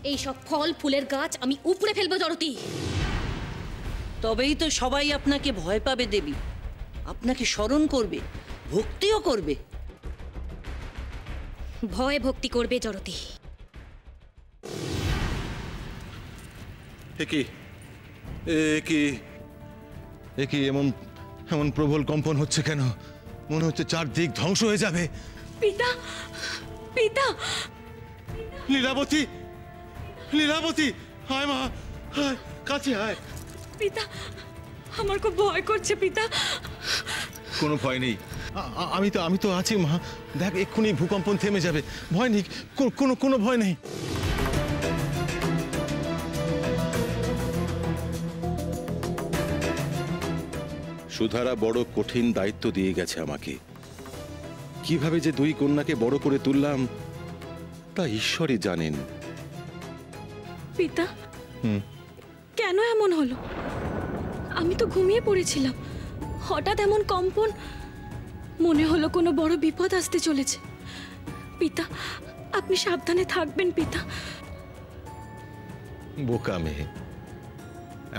এই সব ফল ফুলের গাছ আমি উপড়ে ফেলবো জড়তি। তবেই তো সবাই আপনাকে ভয় পাবে দেবী, আপনাকে স্মরণ করবে, ভক্তিও করবে। ভয় ভক্তি করবে জড়তি। এমন এমন প্রবল কম্পন হচ্ছে কেন? মনে হচ্ছে চারদিক ধ্বংস হয়ে যাবে। পিতা, পিতা, লীলাবতী, লীলাবতী, হায় মা, হায়, কাছে হায়। পিতা, আমার খুব ভয় করছে পিতা। কোনো ভয় নেই, আমি তো আছি মা। দেখ, এক্ষুনি ভূকম্পন থেমে যাবে, ভয় নেই, কোনো ভয় নেই। সুধারা বড় কঠিন দায়িত্ব দিয়ে গেছে আমাকে। কিভাবে যে দুই কন্যাকে বড় করে তুললাম তা ঈশ্বরই জানেন। পিতা, কেন এমন হলো? আমি তো ঘুমিয়ে পড়েছিলাম, হঠাৎ এমন কম্পন, মনে হলো কোনো বড় বিপদ আসতে চলেছে। পিতা, আপনি সাবধানে থাকবেন পিতা। বোকা মেয়ে,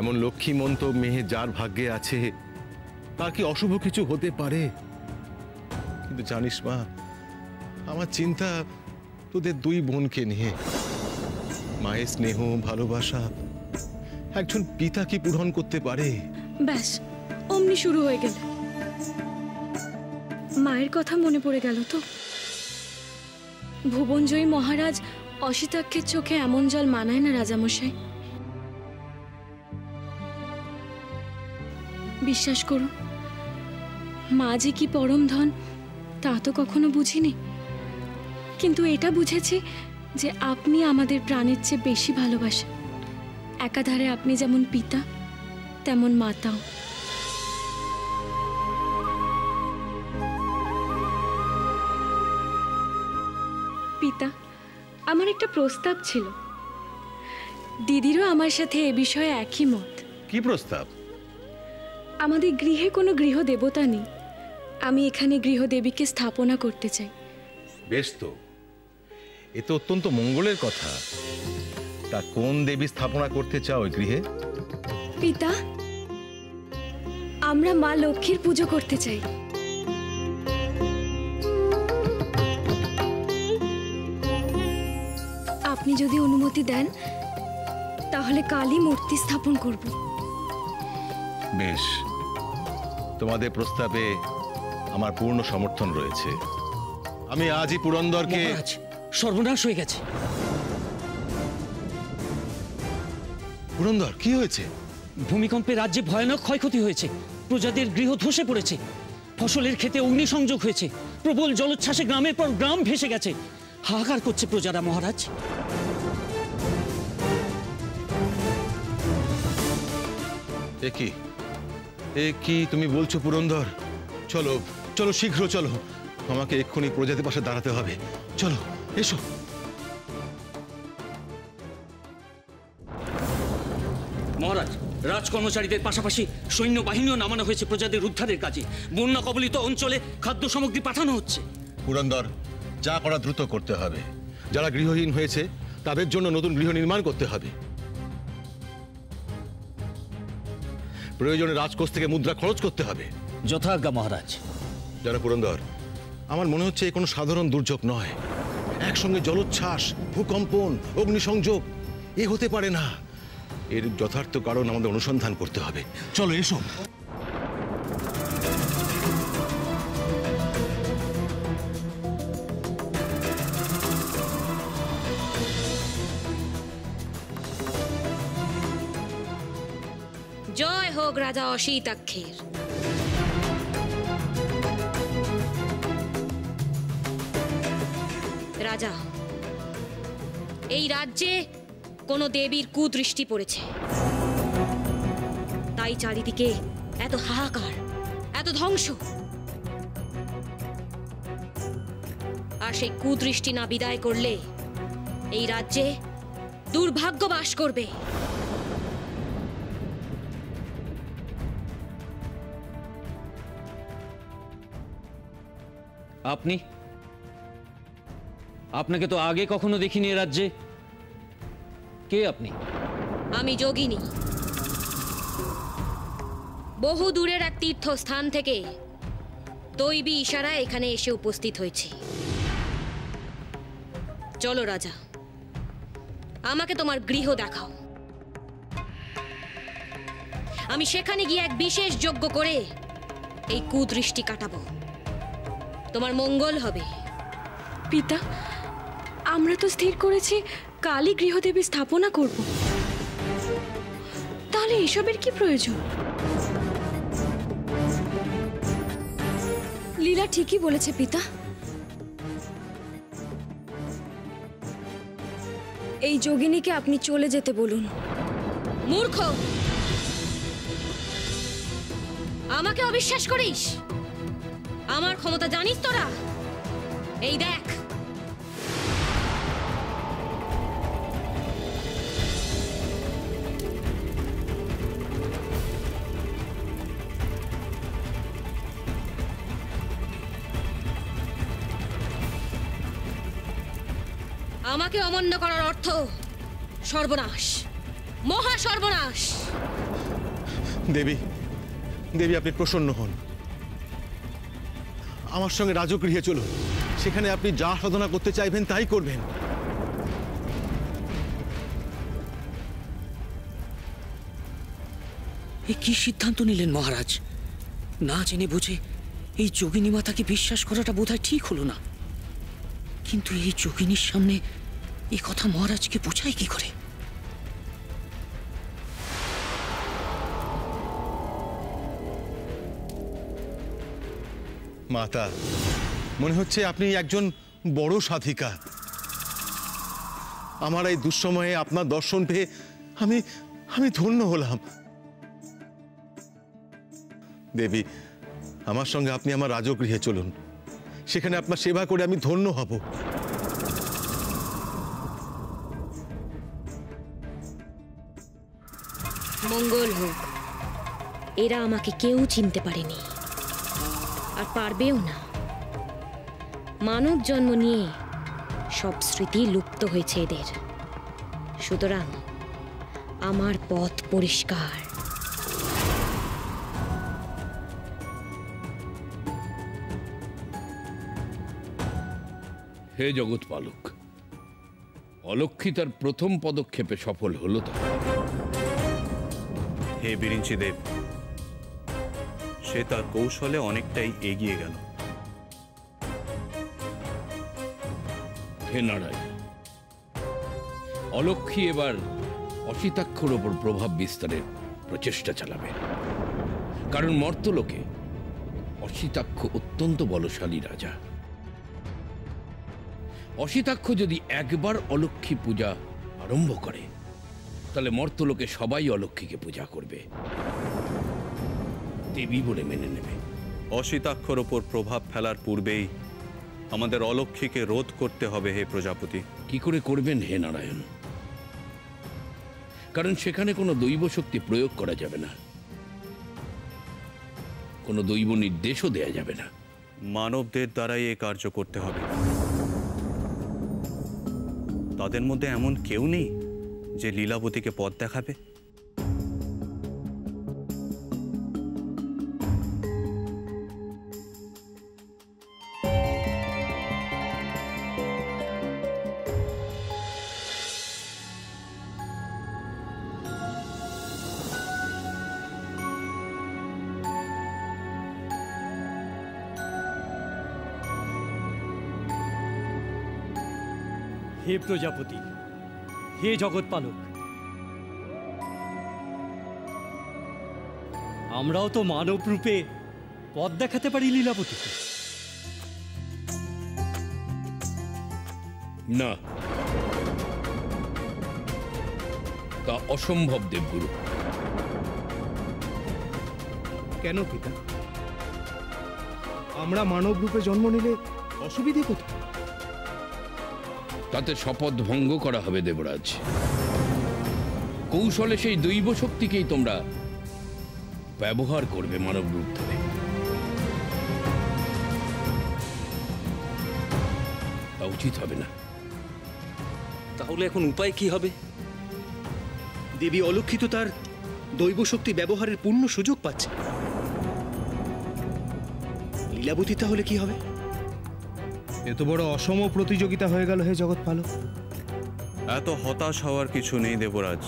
এমন লক্ষ্মীমন্ত মেয়ে যার ভাগ্যে আছে তার কি অশুভ কিছু হতে পারে? কিন্তু জানিস মা, আমার চিন্তা তোদের দুই বোনকে নিয়ে। মায়ের স্নেহ ভালোবাসা একজন পিতা কি পূরণ করতে পারে? ব্যাস, অমনি শুরু হয়ে গেল। মায়ের কথা মনে পড়ে গেল তো। ভুবনজয়ী মহারাজ অসিতাক্ষের চোখে এমন জল মানায় না রাজামশাই। বিশ্বাস করুন, মা যে কি পরম ধন তা তো কখনো বুঝিনি, কিন্তু এটা বুঝেছি যে আপনি আমাদের প্রাণের চেয়ে বেশি ভালোবাসেন। একাধারে আপনি যেমন পিতা তেমন মাতাও। পিতা, আমার একটা প্রস্তাব ছিল। দিদিরও আমার সাথে এ বিষয়ে একই মত। কি প্রস্তাব? আমাদের গৃহে কোনো গৃহদেবতা নেই, আমি এখানে গৃহদেবীকে স্থাপনা করতে চাই। বেশ তো, এ তো অত্যন্ত মঙ্গলের কথা। তা কোন দেবী স্থাপনা করতে চাও ওই গৃহে? পিতা, আমরা মা লক্ষ্মীর পুজো করতে চাই। আপনি যদি অনুমতি দেন তাহলে কালই মূর্তি স্থাপন করব। বেশ, তোমাদের প্রস্তাবে আমার পূর্ণ সমর্থন রয়েছে। আমি আজই পুরন্দরকে। সর্বনাশ হয়ে গেছে। পুরন্দর, কি হয়েছে? ভূমিকম্পে রাজ্যে ভয়ানক ক্ষয়ক্ষতি হয়েছে, প্রজাদের গৃহ ধসে পড়েছে, ফসলের ক্ষেতে অগ্নিসংযোগ হয়েছে, প্রবল জলোচ্ছ্বাসে গ্রামের পর গ্রাম ভেসে গেছে। হাহাকার করছে প্রজারা মহারাজ। এ কি তুমি বলছো পুরন্দর? চলো চলো, শীঘ্র চলো, আমাকে এক্ষুনি প্রজাদের পাশে দাঁড়াতে হবে। চলো, এসো। মহারাজ, রাজকর্মচারীদের পাশাপাশি সৈন্যবাহিনীও নামানো হয়েছে প্রজাদের উদ্ধারের কাজে। বন্যা কবলিত অঞ্চলে খাদ্য সামগ্রী পাঠানো হচ্ছে। পুরন্দর, যা করা দ্রুত করতে হবে। যারা গৃহহীন হয়েছে তাদের জন্য নতুন গৃহ নির্মাণ করতে হবে। প্রয়োজনে রাজকোষ থেকে মুদ্রা খরচ করতে হবে। যথাজ্ঞা মহারাজ। যারা পুরন্দর, আমার মনে হচ্ছে কোনো সাধারণ দুর্যোগ নয়। একসঙ্গে জলোচ্ছ্বাস, ভূকম্পন, অগ্নিসংযোগ এ হতে পারে না। এর যথার্থ কারণ আমাদের অনুসন্ধান করতে হবে। চলো, এসো। জয় হোক রাজা অসিতাক্ষের। রাজা, এই রাজ্যে কোনো দেবীর কুদৃষ্টি পড়েছে, তাই চারিদিকে এত হাহাকার, এত ধ্বংস। আর সেই কুদৃষ্টি না বিদায় করলে এই রাজ্যে দুর্ভাগ্য বাস করবে। আপনাকে তো আগে কখনো দেখিনি এ রাজ্যে। কে আপনি? আমি যোগিনী। বহু দূরের এক তীর্থস্থান থেকে দৈবী ইশারায় এখানে এসে উপস্থিত হয়েছি। চলো রাজা, আমাকে তোমার গৃহ দেখাও। আমি সেখানে গিয়ে এক বিশেষ যজ্ঞ করে এই কুদৃষ্টি কাটাবো। তোমার মঙ্গল হবে। পিতা, আমরা তো স্থির করেছি কালই গৃহদেবী স্থাপনা করব। তাহলে এসবের কি প্রয়োজন? লীলা ঠিকই বলেছে পিতা। এই যোগিনীকে আপনি চলে যেতে বলুন। মূর্খ, আমাকে অবিশ্বাস করিস? আমার ক্ষমতা জানিস তোরা? এই দেখ, আমাকে অমান্য করার অর্থ সর্বনাশ, মহা সর্বনাশ। দেবী, দেবী আপনি প্রসন্ন হন। আমার সঙ্গে রাজগৃহে চলুন, সেখানে আপনি যা সাধনা করতে চাইবেন তাই করবেন। এ কি সিদ্ধান্ত নিলেন মহারাজ? না জেনে বুঝে এই যোগিনী মাতাকে বিশ্বাস করাটা বোধহয় ঠিক হলো না। কিন্তু এই যোগিনীর সামনে এই কথা মহারাজকে বোঝায় কি করে? মাতা, মনে হচ্ছে আপনি একজন বড় সাধিকা। আমার এই দুঃসময়ে আপনার দর্শন পেয়ে আমি ধন্য হলাম। দেবী, আমার সঙ্গে আপনি আমার রাজগৃহে চলুন, সেখানে আপনার সেবা করে আমি ধন্য হব। মঙ্গল হোক। এরা আমাকে কেউ চিনতে পারেনি, আর পারবেও না। মানব জন্ম নিয়ে সব স্মৃতি লুপ্ত হয়েছে এদের। সুতরাং আমার পথ পরিষ্কার। হে জগৎপালক, অলক্ষ্মী তার প্রথম পদক্ষেপে সফল হলো তো? হে বিরিঞ্চি দেব, সে তার কৌশলে অনেকটাই এগিয়ে গেল। হে নারায়ণ, অলক্ষ্মী এবার অসিতাক্ষর ওপর প্রভাব বিস্তারের প্রচেষ্টা চালাবে। কারণ মর্তলোকে অসিতাক্ষ অত্যন্ত বলশালী রাজা। অসিতাক্ষ যদি একবার অলক্ষ্মী পূজা আরম্ভ করে, তাহলে মর্তলোকে সবাই অলক্ষ্মীকে পূজা করবে, দেবী বলে মেনে নেবে। অসিতাক্ষর ওপর প্রভাব ফেলার পূর্বেই আমাদের অলক্ষ্মীকে রোধ করতে হবে। হে প্রজাপতি, কি করে করবেন হে নারায়ণ? কারণ সেখানে কোনো দৈব শক্তি প্রয়োগ করা যাবে না, কোনো দৈব নির্দেশও দেয়া যাবে না। মানবদের দ্বারাই এ কার্য করতে হবে। তাদের মধ্যে এমন কেউ নেই যে লীলাবতীকে পথ দেখাবে। হে প্রজাপতি, হে জগৎপালক, আমরাও তো মানব রূপে পথ দেখাতে পারি লীলাবতীকে। না, তা অসম্ভব দেবগুরু। কেন পিতা? আমরা মানব রূপে জন্ম নিলে অসুবিধে কোথায়? তাতে শপথ ভঙ্গ করা হবে দেবরাজ। কৌশলে সেই দৈব শক্তিকেই তোমরা ব্যবহার করবে মানব রূপ ধরে। তা উচিত হবে না। তাহলে এখন উপায় কি হবে? দেবী অলক্ষিত তার দৈব শক্তি ব্যবহারের পূর্ণ সুযোগ পাচ্ছে। লীলাবতী তাহলে কি হবে? এত বড় অসম প্রতিযোগিতা হয়ে গেল হে জগৎপালক। এত হতাশ হওয়ার কিছু নেই দেবরাজ।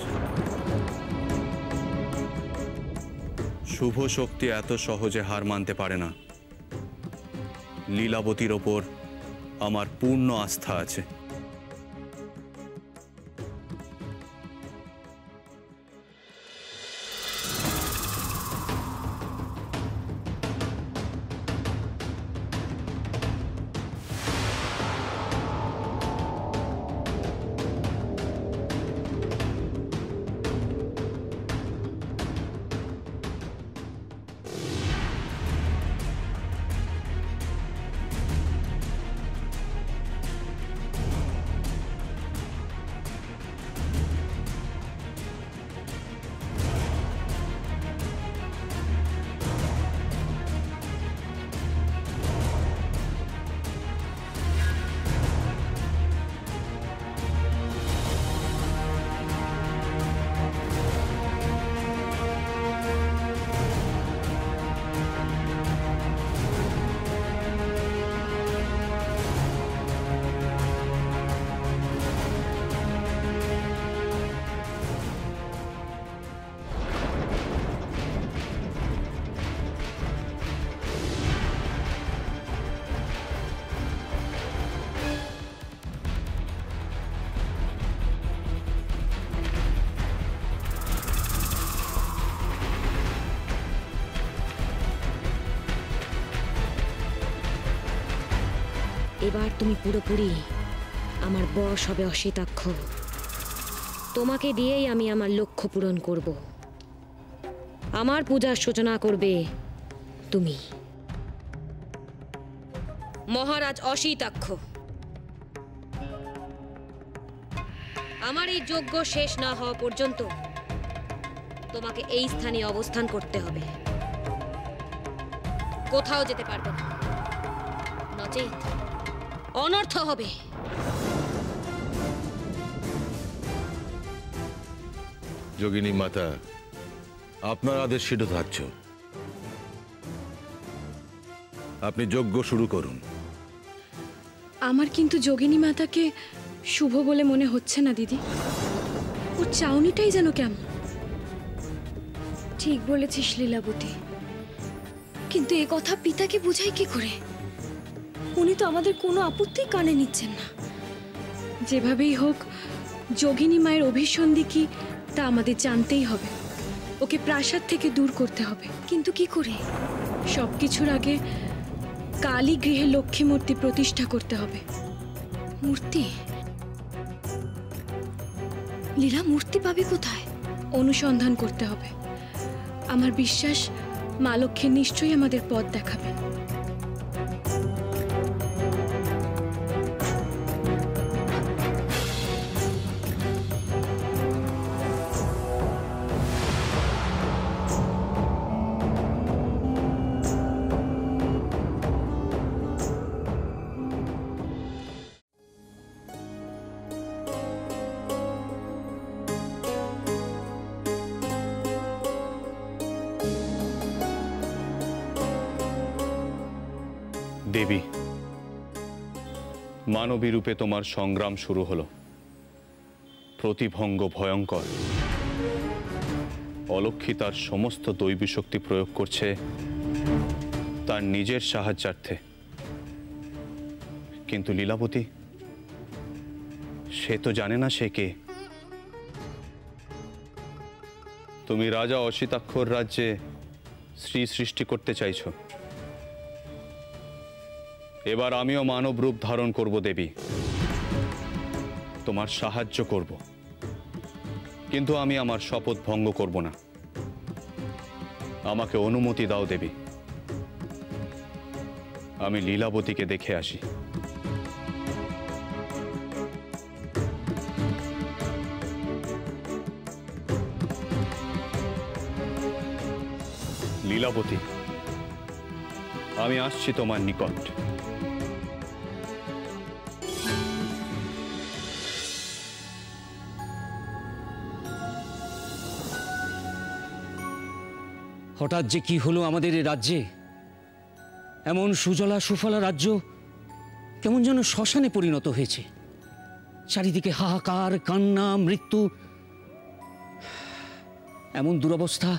শুভ শক্তি এত সহজে হার মানতে পারে না। লীলাবতীর ওপর আমার পূর্ণ আস্থা আছে। এবার তুমি পুরোপুরি আমার বশ হবে অশ্বিতাক্ষ। তোমাকে দিয়েই আমি আমার লক্ষ্য পূরণ করব। আমার পূজার সূচনা করবে তুমি, মহারাজ অশ্বিতাক্ষ। আমার এই যজ্ঞ শেষ না হওয়া পর্যন্ত তোমাকে এই স্থানে অবস্থান করতে হবে, কোথাও যেতে পারবে না, নচেত অনর্থ হবে। যোগিনী মাতা, আপনার আদেশ শিরোধার্য। আপনি যজ্ঞ শুরু করুন। আমার কিন্তু যোগিনী মাতাকে শুভ বলে মনে হচ্ছে না দিদি। ওর চাউনিটাই যেন কেমন। ঠিক বলেছিস লীলাবতী, কিন্তু এ কথা পিতাকে বোঝাই কি করে? উনি তো আমাদের কোনো আপত্তি কানে নিচ্ছেন না। যেভাবেই হোক যোগিনী মায়ের অভিসন্ধি কি তা আমাদের জানতেই হবে। ওকে প্রাসাদ থেকে দূর করতে হবে। কিন্তু কি করে? সবকিছুর আগে কালী গৃহে লক্ষ্মী মূর্তি প্রতিষ্ঠা করতে হবে। মূর্তি? লীলা মূর্তি পাবে কোথায়? অনুসন্ধান করতে হবে। আমার বিশ্বাস মা লক্ষ্মী নিশ্চয়ই আমাদের পথ দেখাবে। দেবী, মানবী রূপে তোমার সংগ্রাম শুরু হলো। প্রতিভঙ্গ ভয়ঙ্কর। অলক্ষী তার সমস্ত দৈবী শক্তি প্রয়োগ করছে তার নিজের সাহায্যার্থে। কিন্তু লীলাবতী, সে তো জানে না সে কে। তুমি রাজা অশ্বিতাক্ষর রাজ্যে শ্রী সৃষ্টি করতে চাইছো। এবার আমিও মানব রূপ ধারণ করব দেবী, তোমার সাহায্য করব, কিন্তু আমি আমার শপথ ভঙ্গ করব না। আমাকে অনুমতি দাও দেবী, আমি লীলাবতীকে দেখে আসি। লীলাবতী, আমি আসছি তোমার নিকট। হঠাৎ যে কি হলো আমাদের এই রাজ্যে? এমন সুজলা সুফলা রাজ্য কেমন যেন শ্মশানে পরিণত হয়েছে। চারিদিকে হাহাকার, কান্না, মৃত্যু। এমন দুরবস্থা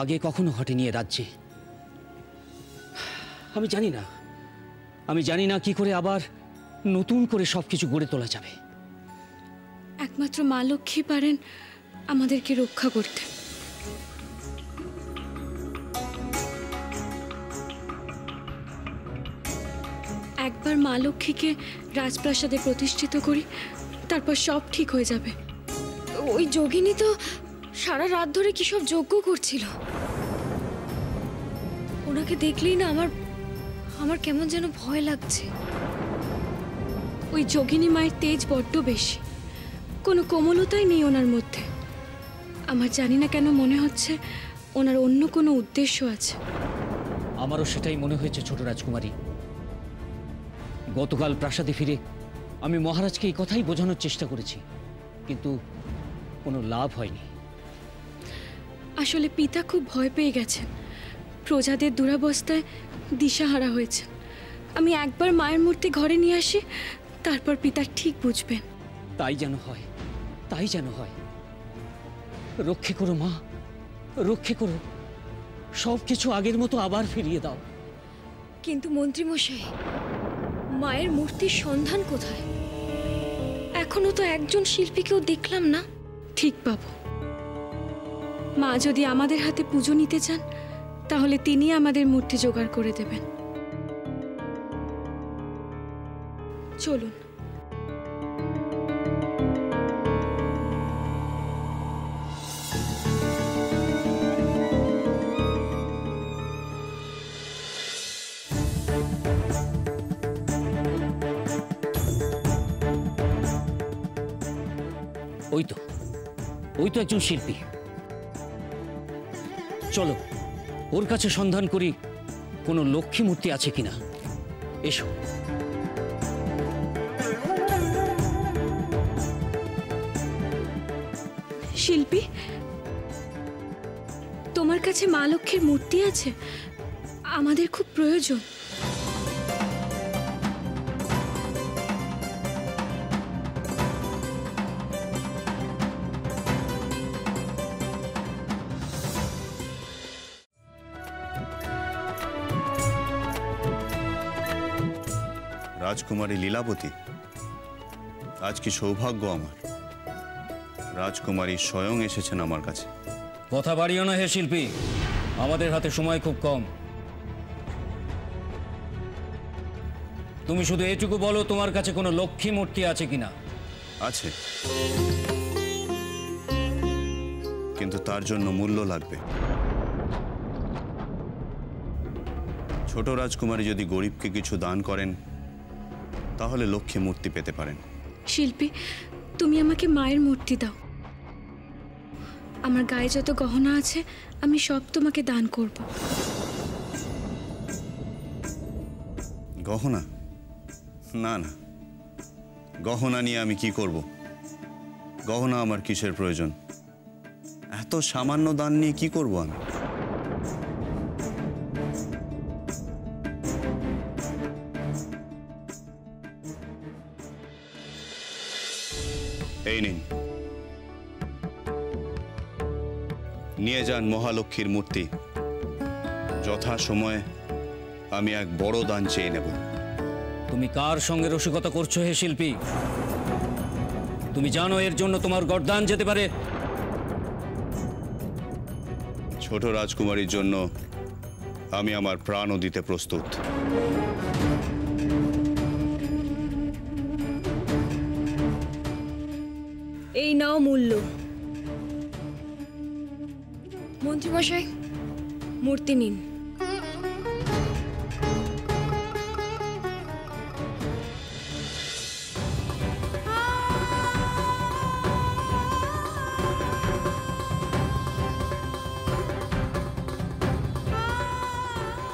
আগে কখনো ঘটেনি এ রাজ্যে। আমি জানি না কি করে আবার নতুন করে সবকিছু গড়ে তোলা যাবে। একমাত্র মা লক্ষ্মী পারেন আমাদেরকে রক্ষা করতে। একবার মা লক্ষ্মীকে রাজপ্রাসাদে প্রতিষ্ঠিত করি, তারপর সব ঠিক হয়ে যাবে। ওই যোগিনী তো সারা রাত ধরে কি সব যজ্ঞ করছিল। ওনাকে দেখলেই না আমার কেমন যেন ভয় লাগছে। ওই যোগিনী মায়ের তেজ বড্ড বেশি, কোনো কোমলতাই নেই ওনার মধ্যে। আমার জানি না কেন মনে হচ্ছে ওনার অন্য কোনো উদ্দেশ্য আছে। আমারও সেটাই মনে হয়েছে ছোট রাজকুমারী। গতকাল প্রাসাদে ফিরে আমি মহারাজকে এই কথাই বোঝানোর চেষ্টা করেছি, কিন্তু কোনো লাভ হয়নি। আসলে পিতা খুব ভয় পেয়ে গেছেন, প্রজাদের দুরবস্থায় দিশাহারা হয়েছে। আমি একবার মায়ের মূর্তি ঘরে নিয়ে আসি, তারপর পিতা ঠিক বুঝবেন। তাই যেন হয়, তাই যেন হয়। রক্ষে করো মা, রক্ষে করো। সব কিছু আগের মতো আবার ফিরিয়ে দাও। কিন্তু মন্ত্রীমশাই, মায়ের মূর্তির সন্ধান কোথায়? এখনো তো একজন শিল্পীকেও দেখলাম না। ঠিক বাবু, মা যদি আমাদের হাতে পুজো নিতে চান, তাহলে তিনি আমাদের মূর্তি জোগাড় করে দেবেন। চলুন। ওই তো একজন শিল্পী। চলো ওর কাছে সন্ধান করি কোনো লক্ষ্মী মূর্তি আছে কিনা। এসো। শিল্পী, তোমার কাছে মা লক্ষ্মীর মূর্তি আছে? আমাদের খুব প্রয়োজন। রাজকুমারী লীলাবতী, আজ কি সৌভাগ্য আমার। রাজকুমারী স্বয়ং এসেছেন আমার কাছে। কথা বাড়িও না হে শিল্পী, আমাদের হাতে সময় খুব কম। তুমি শুধু এটুকু বলো, তোমার কাছে কোনো লক্ষ্মী মূর্তি আছে কিনা। আছে, কিন্তু তার জন্য মূল্য লাগবে। ছোট রাজকুমারী যদি গরিবকে কিছু দান করেন, তাহলে লক্ষ্মী মূর্তি পেতে পারেন। শিল্পী, তুমি আমাকে মায়ের মূর্তি দাও। আমার গায়ে যত গহনা আছে আমি সব তোমাকে দান করব। গহনা? না না, গহনা নিয়ে আমি কি করব? গহনা আমার কিসের প্রয়োজন? এত সামান্য দান নিয়ে কি করব আমি? এই নিন, নিয়ে যান মহালক্ষ্মীর মূর্তি। যথা সময়ে আমি এক বড় দান চেয়ে নেব। তুমি কার সঙ্গে রসিকতা করছো হে শিল্পী? তুমি জানো এর জন্য তোমার গর্দান যেতে পারে। ছোট রাজকুমারীর জন্য আমি আমার প্রাণও দিতে প্রস্তুত। এই নাও মূল্য। মন্ত্রীমশাই, মূর্তি নিন।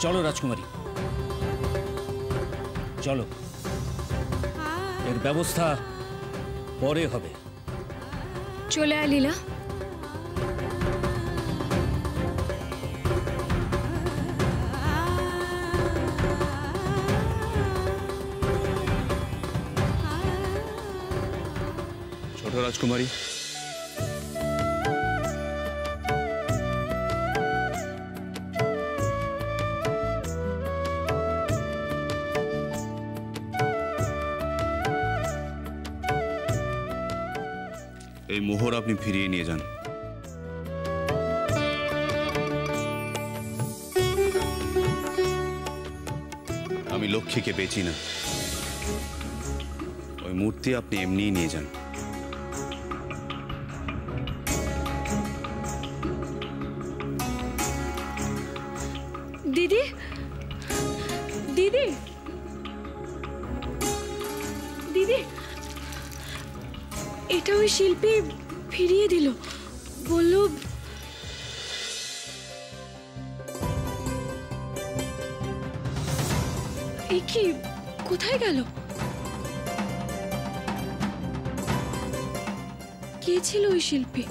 চলো রাজকুমারী, চলো। এর ব্যবস্থা পরে হবে। চলে আয় লীলা। চলো রাজকুমারী। এই মোহর আপনি ফিরিয়ে নিয়ে যান। আমি লক্ষ্মীকে বেচি না, ওই মূর্তি আপনি এমনিই নিয়ে যান। দিদি, দিদি, দিদি, এটা ওই শিল্পী ফিরিয়ে দিল, বলল এ কি, কোথায় গেল? কে ছিল ওই শিল্পী?